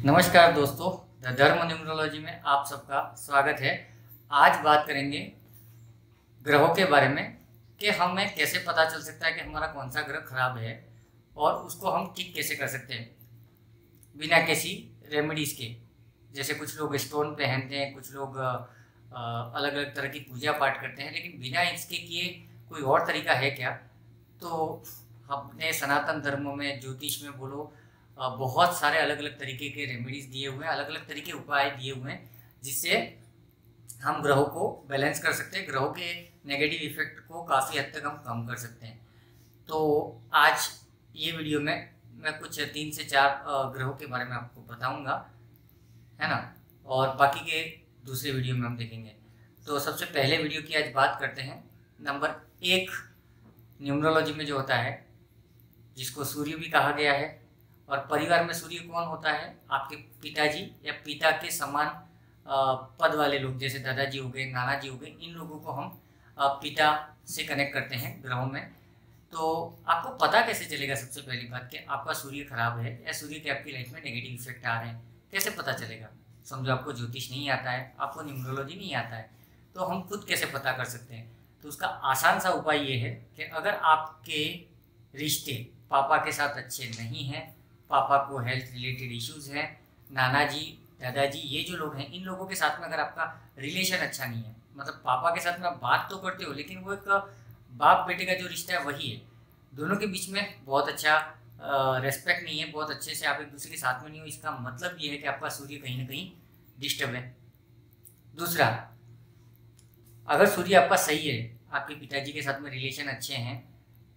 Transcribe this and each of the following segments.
नमस्कार दोस्तों, द धर्म न्यूमरोलॉजी में आप सबका स्वागत है। आज बात करेंगे ग्रहों के बारे में कि हमें कैसे पता चल सकता है कि हमारा कौन सा ग्रह खराब है और उसको हम ठीक कैसे कर सकते हैं बिना किसी रेमेडीज़ के। जैसे कुछ लोग स्टोन पहनते हैं, कुछ लोग अलग अलग तरह की पूजा पाठ करते हैं, लेकिन बिना इसके किए कोई और तरीका है क्या? तो अपने सनातन धर्म में, ज्योतिष में बोलो, बहुत सारे अलग अलग तरीके के रेमेडीज दिए हुए हैं, अलग अलग तरीके उपाय दिए हुए हैं जिससे हम ग्रहों को बैलेंस कर सकते हैं, ग्रहों के नेगेटिव इफेक्ट को काफ़ी हद तक हम कम कर सकते हैं। तो आज ये वीडियो में मैं कुछ 3 से 4 ग्रहों के बारे में आपको बताऊंगा, है ना, और बाकी के दूसरे वीडियो में हम देखेंगे। तो सबसे पहले वीडियो की आज बात करते हैं नंबर 1 न्यूमरोलॉजी में जो होता है, जिसको सूर्य भी कहा गया है। और परिवार में सूर्य कौन होता है? आपके पिताजी या पिता के समान पद वाले लोग, जैसे दादाजी हो गए, नाना जी हो गए, इन लोगों को हम पिता से कनेक्ट करते हैं ग्रहों में। तो आपको पता कैसे चलेगा, सबसे पहली बात, कि आपका सूर्य खराब है या सूर्य के आपकी लाइफ में नेगेटिव इफेक्ट आ रहे हैं? कैसे पता चलेगा? समझो आपको ज्योतिष नहीं आता है, आपको न्यूमरोलॉजी नहीं आता है, तो हम खुद कैसे पता कर सकते हैं? तो उसका आसान सा उपाय ये है कि अगर आपके रिश्ते पापा के साथ अच्छे नहीं हैं, पापा को हेल्थ रिलेटेड इश्यूज हैं, नाना जी, दादाजी, ये जो लोग हैं, इन लोगों के साथ में अगर आपका रिलेशन अच्छा नहीं है, मतलब पापा के साथ में आप बात तो करते हो लेकिन वो एक बाप बेटे का जो रिश्ता है वही है, दोनों के बीच में बहुत अच्छा रेस्पेक्ट नहीं है, बहुत अच्छे से आप एक दूसरे के साथ में नहीं हो, इसका मतलब ये है कि आपका सूर्य कहीं ना कहीं डिस्टर्ब है। दूसरा, अगर सूर्य आपका सही है, आपके पिताजी के साथ में रिलेशन अच्छे हैं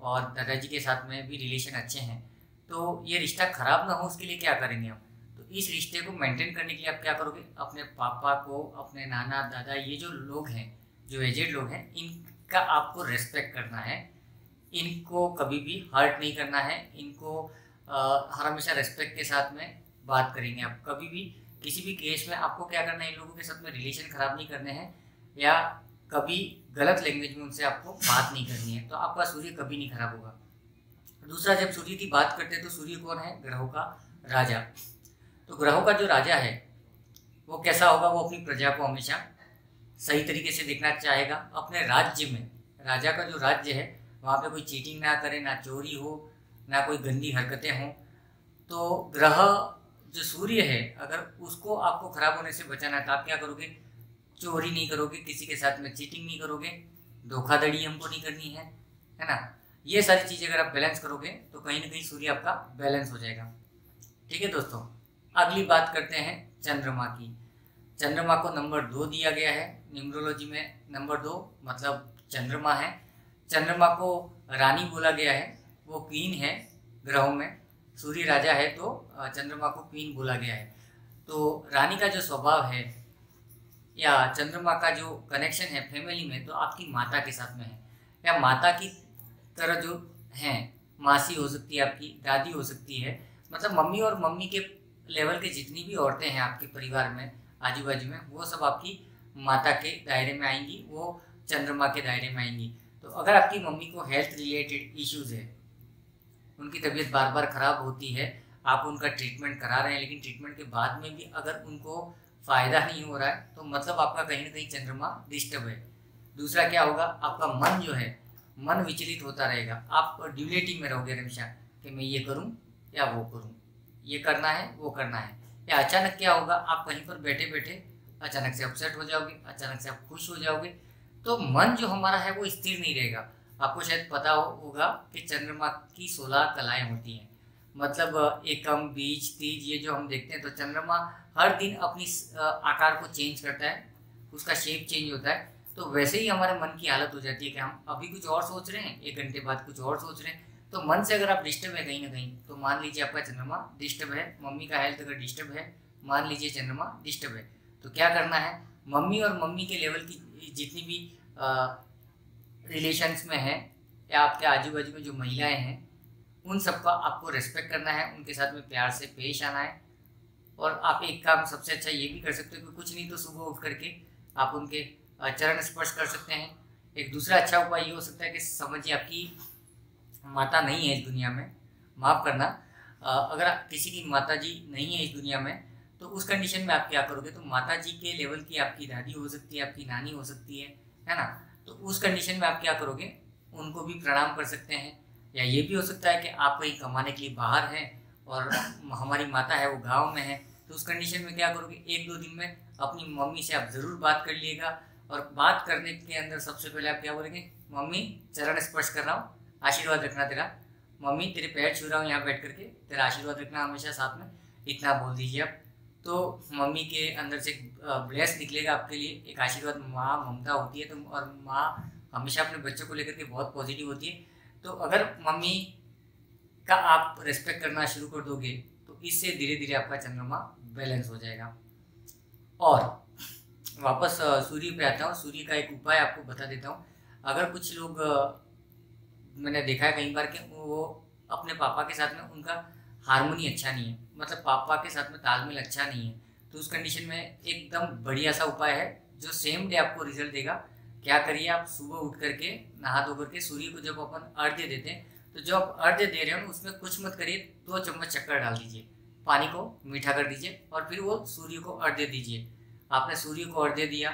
और दादाजी के साथ में भी रिलेशन अच्छे हैं, तो ये रिश्ता खराब ना हो उसके लिए क्या करेंगे हम? तो इस रिश्ते को मेंटेन करने के लिए आप क्या करोगे? अपने पापा को, अपने नाना दादा, ये जो लोग हैं, जो एजेड लोग हैं, इनका आपको रेस्पेक्ट करना है, इनको कभी भी हर्ट नहीं करना है, इनको हमेशा रेस्पेक्ट के साथ में बात करेंगे आप। कभी भी किसी भी केस में आपको क्या करना है, इन लोगों के साथ में रिलेशन खराब नहीं करने हैं या कभी गलत लैंग्वेज में उनसे आपको बात नहीं करनी है, तो आपका सूर्य कभी नहीं खराब होगा। दूसरा, जब सूर्य की बात करते हैं तो सूर्य कौन है? ग्रहों का राजा। तो ग्रहों का जो राजा है वो कैसा होगा? वो अपनी प्रजा को हमेशा सही तरीके से देखना चाहेगा। अपने राज्य में, राजा का जो राज्य है वहाँ पे कोई चीटिंग ना करे, ना चोरी हो, ना कोई गंदी हरकतें हों। तो ग्रह जो सूर्य है, अगर उसको आपको खराब होने से बचाना है तो आप क्या करोगे? चोरी नहीं करोगे, किसी के साथ में चीटिंग नहीं करोगे, धोखाधड़ी हमको नहीं करनी है ना। ये सारी चीज़ें अगर आप बैलेंस करोगे तो कहीं ना कहीं सूर्य आपका बैलेंस हो जाएगा। ठीक है दोस्तों, अगली बात करते हैं चंद्रमा की। चंद्रमा को नंबर 2 दिया गया है न्यूमरोलॉजी में। नंबर 2 मतलब चंद्रमा है। चंद्रमा को रानी बोला गया है, वो क्वीन है ग्रहों में। सूर्य राजा है तो चंद्रमा को क्वीन बोला गया है। तो रानी का जो स्वभाव है या चंद्रमा का जो कनेक्शन है फैमिली में, तो आपकी माता के साथ में है या माता की तरह जो हैं, मासी हो सकती है, आपकी दादी हो सकती है, मतलब मम्मी और मम्मी के लेवल के जितनी भी औरतें हैं आपके परिवार में, आजू बाजू में, वो सब आपकी माता के दायरे में आएंगी, वो चंद्रमा के दायरे में आएंगी। तो अगर आपकी मम्मी को हेल्थ रिलेटेड इश्यूज है, उनकी तबीयत बार बार ख़राब होती है, आप उनका ट्रीटमेंट करा रहे हैं, लेकिन ट्रीटमेंट के बाद में भी अगर उनको फ़ायदा नहीं हो रहा है, तो मतलब आपका कहीं ना कहीं चंद्रमा डिस्टर्ब है। दूसरा क्या होगा? आपका मन जो है, मन विचलित होता रहेगा, आप ड्यूलेटी में रहोगे हमेशा कि मैं ये करूं या वो करूं, ये करना है वो करना है। या अचानक क्या होगा, आप कहीं पर बैठे बैठे अचानक से अपसेट हो जाओगे, अचानक से आप खुश हो जाओगे। तो मन जो हमारा है वो स्थिर नहीं रहेगा। आपको शायद पता होगा कि चंद्रमा की 16 कलाएं होती हैं, मतलब एकम, बीज, तीज, ये जो हम देखते हैं। तो चंद्रमा हर दिन अपनी आकार को चेंज करता है, उसका शेप चेंज होता है। तो वैसे ही हमारे मन की हालत हो जाती है कि हम अभी कुछ और सोच रहे हैं, 1 घंटे बाद कुछ और सोच रहे हैं। तो मन से अगर आप डिस्टर्ब है कहीं ना कहीं, तो मान लीजिए आपका चंद्रमा डिस्टर्ब है, मम्मी का हेल्थ अगर डिस्टर्ब है, मान लीजिए चंद्रमा डिस्टर्ब है, तो क्या करना है? मम्मी और मम्मी के लेवल की जितनी भी रिलेशंस में है या आपके आजू बाजू में जो महिलाएं हैं, उन सबका आपको रेस्पेक्ट करना है, उनके साथ में प्यार से पेश आना है। और आप एक काम सबसे अच्छा ये भी कर सकते हो कि कुछ नहीं तो सुबह उठ करके आप उनके चरण स्पर्श कर सकते हैं। एक दूसरा अच्छा उपाय ये हो सकता है कि समझिए आपकी माता नहीं है इस दुनिया में, माफ़ करना, अगर किसी की माताजी नहीं है इस दुनिया में, तो उस कंडीशन में आप क्या करोगे, तो माता जी के लेवल की आपकी दादी हो सकती है, आपकी नानी हो सकती है ना। तो उस कंडीशन में आप क्या करोगे, उनको भी प्रणाम कर सकते हैं। या ये भी हो सकता है कि आप कहीं कमाने के लिए बाहर हैं और हमारी माता है वो गाँव में है, तो उस कंडीशन में क्या करोगे, 1-2 दिन में अपनी मम्मी से आप ज़रूर बात कर लीजिएगा। और बात करने के अंदर सबसे पहले आप क्या बोलेंगे, मम्मी चरण स्पर्श कर रहा हूँ, आशीर्वाद रखना तेरा, मम्मी तेरे पैर छू रहा हूँ यहाँ बैठ करके, तेरा आशीर्वाद रखना हमेशा साथ में, इतना बोल दीजिए आप। तो मम्मी के अंदर से ब्लेस निकलेगा आपके लिए, एक आशीर्वाद। माँ ममता होती है, तो और माँ हमेशा अपने बच्चों को लेकर के बहुत पॉजिटिव होती है। तो अगर मम्मी का आप रेस्पेक्ट करना शुरू कर दोगे तो इससे धीरे धीरे आपका चंद्रमा बैलेंस हो जाएगा। और वापस सूर्य पे आता हूँ, सूर्य का एक उपाय आपको बता देता हूँ। अगर कुछ लोग मैंने देखा है कई बार कि वो अपने पापा के साथ में उनका हारमोनी अच्छा नहीं है, मतलब पापा के साथ में तालमेल अच्छा नहीं है, तो उस कंडीशन में एकदम बढ़िया सा उपाय है जो सेम डे आपको रिजल्ट देगा। क्या करिए, आप सुबह उठ करके नहा धो करके सूर्य को जब अपन अर्घ्य देते हैं, तो जो आप अर्घ्य दे रहे हो उसमें कुछ मत करिए, 2 चम्मच शक्कर डाल दीजिए, पानी को मीठा कर दीजिए और फिर वो सूर्य को अर्घ्य दीजिए। आपने सूर्य को अर्घ्य दिया,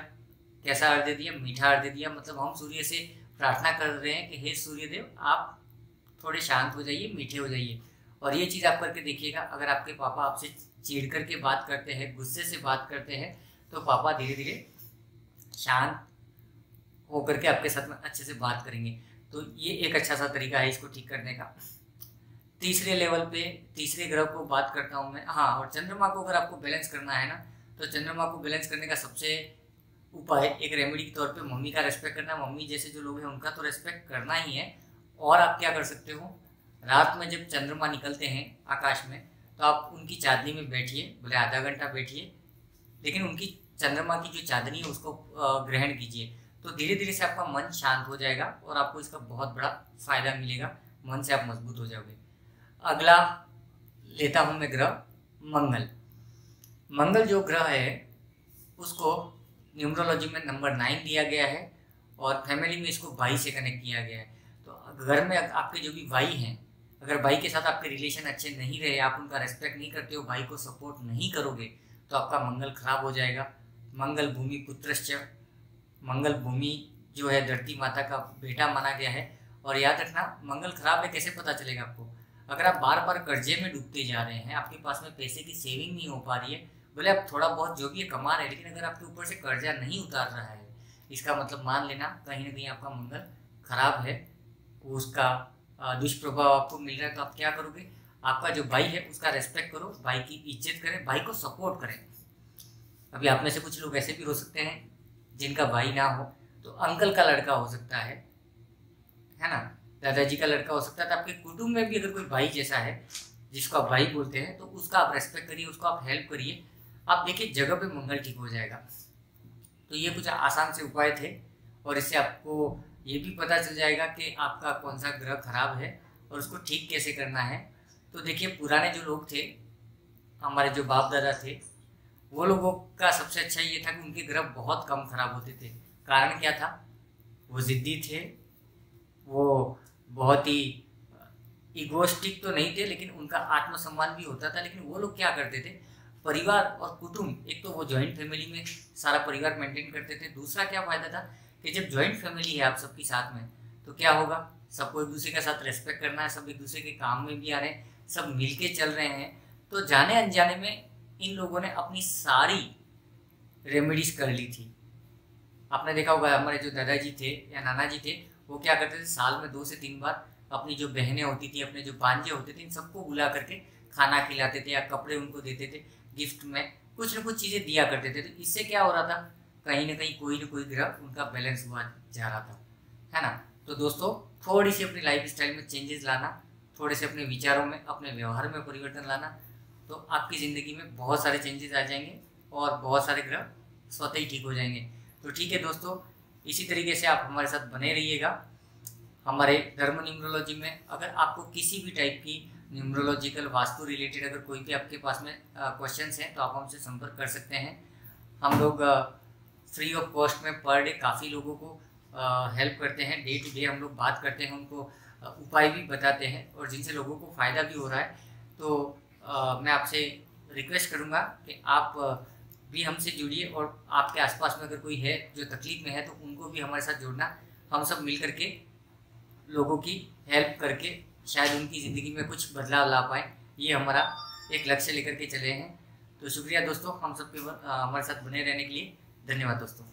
कैसा अर्घ्य दिया, मीठा अर्घ्य दिया, मतलब हम सूर्य से प्रार्थना कर रहे हैं कि हे सूर्यदेव आप थोड़े शांत हो जाइए, मीठे हो जाइए। और ये चीज़ आप करके देखिएगा, अगर आपके पापा आपसे चिढ़ करके बात करते हैं, गुस्से से बात करते हैं, तो पापा धीरे धीरे शांत होकर के आपके साथ में अच्छे से बात करेंगे। तो ये एक अच्छा सा तरीका है इसको ठीक करने का। तीसरे लेवल पे तीसरे ग्रह को बात करता हूँ मैं। हाँ, और चंद्रमा को अगर आपको बैलेंस करना है ना, तो चंद्रमा को बैलेंस करने का सबसे उपाय एक रेमेडी के तौर पे मम्मी का रेस्पेक्ट करना। मम्मी जैसे जो लोग हैं उनका तो रेस्पेक्ट करना ही है। और आप क्या कर सकते हो, रात में जब चंद्रमा निकलते हैं आकाश में, तो आप उनकी चांदनी में बैठिए, भले आधा घंटा बैठिए, लेकिन उनकी चंद्रमा की जो चांदनी है उसको ग्रहण कीजिए। तो धीरे धीरे से आपका मन शांत हो जाएगा और आपको इसका बहुत बड़ा फायदा मिलेगा, मन से आप मजबूत हो जाओगे। अगला लेता हूँ मैं ग्रह मंगल। मंगल जो ग्रह है उसको न्यूमरोलॉजी में नंबर 9 दिया गया है और फैमिली में इसको भाई से कनेक्ट किया गया है। तो घर में आपके जो भी भाई हैं, अगर भाई के साथ आपके रिलेशन अच्छे नहीं रहे, आप उनका रेस्पेक्ट नहीं करते हो, भाई को सपोर्ट नहीं करोगे, तो आपका मंगल खराब हो जाएगा। मंगल भूमि पुत्रश्च, मंगल भूमि जो है धरती माता का बेटा माना गया है। और याद रखना, मंगल खराब है कैसे पता चलेगा आपको, अगर आप बार बार कर्जे में डूबते जा रहे हैं, आपके पास में पैसे की सेविंग नहीं हो पा रही है, भले आप थोड़ा बहुत जो भी है कमा रहे हैं, लेकिन अगर आपके ऊपर से कर्जा नहीं उतार रहा है, इसका मतलब मान लेना कहीं ना कहीं आपका मंगल खराब है, उसका दुष्प्रभाव आपको मिल रहा है। तो आप क्या करोगे, आपका जो भाई है उसका रेस्पेक्ट करो, भाई की इज्जत करें, भाई को सपोर्ट करें। अभी आप में से कुछ लोग ऐसे भी हो सकते हैं जिनका भाई ना हो, तो अंकल का लड़का हो सकता है ना, दादाजी का लड़का हो सकता है। तो आपके कुटुंब में भी अगर कोई भाई जैसा है जिसको आप भाई बोलते हैं, तो उसका आप रेस्पेक्ट करिए, उसको आप हेल्प करिए, आप देखिए जगह पे मंगल ठीक हो जाएगा। तो ये कुछ आसान से उपाय थे और इससे आपको ये भी पता चल जाएगा कि आपका कौन सा ग्रह खराब है और उसको ठीक कैसे करना है। तो देखिए, पुराने जो लोग थे, हमारे जो बाप दादा थे, वो लोगों का सबसे अच्छा ये था कि उनके ग्रह बहुत कम खराब होते थे। कारण क्या था, वो ज़िद्दी थे, वो बहुत ही इगोस्टिक तो नहीं थे, लेकिन उनका आत्मसम्मान भी होता था। लेकिन वो लोग क्या करते थे, परिवार और कुटुंब, एक तो वो जॉइंट फैमिली में सारा परिवार मेंटेन करते थे। दूसरा क्या फ़ायदा था कि जब जॉइंट फैमिली है आप सबके साथ में, तो क्या होगा, सबको एक दूसरे के साथ रेस्पेक्ट करना है, सब एक दूसरे के काम में भी आ रहे हैं, सब मिलके चल रहे हैं। तो जाने अनजाने में इन लोगों ने अपनी सारी रेमेडीज कर ली थी। आपने देखा होगा हमारे जो दादाजी थे या नाना जी थे, वो क्या करते थे, साल में 2 से 3 बार अपनी जो बहनें होती थी, अपने जो भांजे होते थे, इन सबको बुला करके खाना खिलाते थे या कपड़े उनको देते थे, गिफ्ट में कुछ न कुछ चीज़ें दिया करते थे। तो इससे क्या हो रहा था, कहीं ना कहीं कोई ना कोई ग्रह उनका बैलेंस हुआ जा रहा था, है ना। तो दोस्तों, थोड़ी सी अपनी लाइफ स्टाइल में चेंजेस लाना, थोड़े से अपने विचारों में, अपने व्यवहार में परिवर्तन लाना, तो आपकी ज़िंदगी में बहुत सारे चेंजेस आ जाएंगे और बहुत सारे ग्रह स्वतः ही ठीक हो जाएंगे। तो ठीक है दोस्तों, इसी तरीके से आप हमारे साथ बने रहिएगा हमारे धर्म न्यूमरोलॉजी में। अगर आपको किसी भी टाइप की न्यूमरोलॉजिकल वास्तु रिलेटेड अगर कोई भी आपके पास में क्वेश्चंस हैं, तो आप हमसे संपर्क कर सकते हैं। हम लोग फ्री ऑफ कॉस्ट में पर डे काफ़ी लोगों को हेल्प करते हैं, डे टू डे हम लोग बात करते हैं, उनको उपाय भी बताते हैं और जिनसे लोगों को फ़ायदा भी हो रहा है। तो मैं आपसे रिक्वेस्ट करूँगा कि आप भी हमसे जुड़िए और आपके आसपास में अगर कोई है जो तकलीफ में है तो उनको भी हमारे साथ जोड़ना। हम सब मिल करके लोगों की हेल्प करके शायद उनकी ज़िंदगी में कुछ बदलाव ला पाएँ, ये हमारा एक लक्ष्य लेकर के चले हैं। तो शुक्रिया दोस्तों, हम सबके हमारे साथ बने रहने के लिए। धन्यवाद दोस्तों।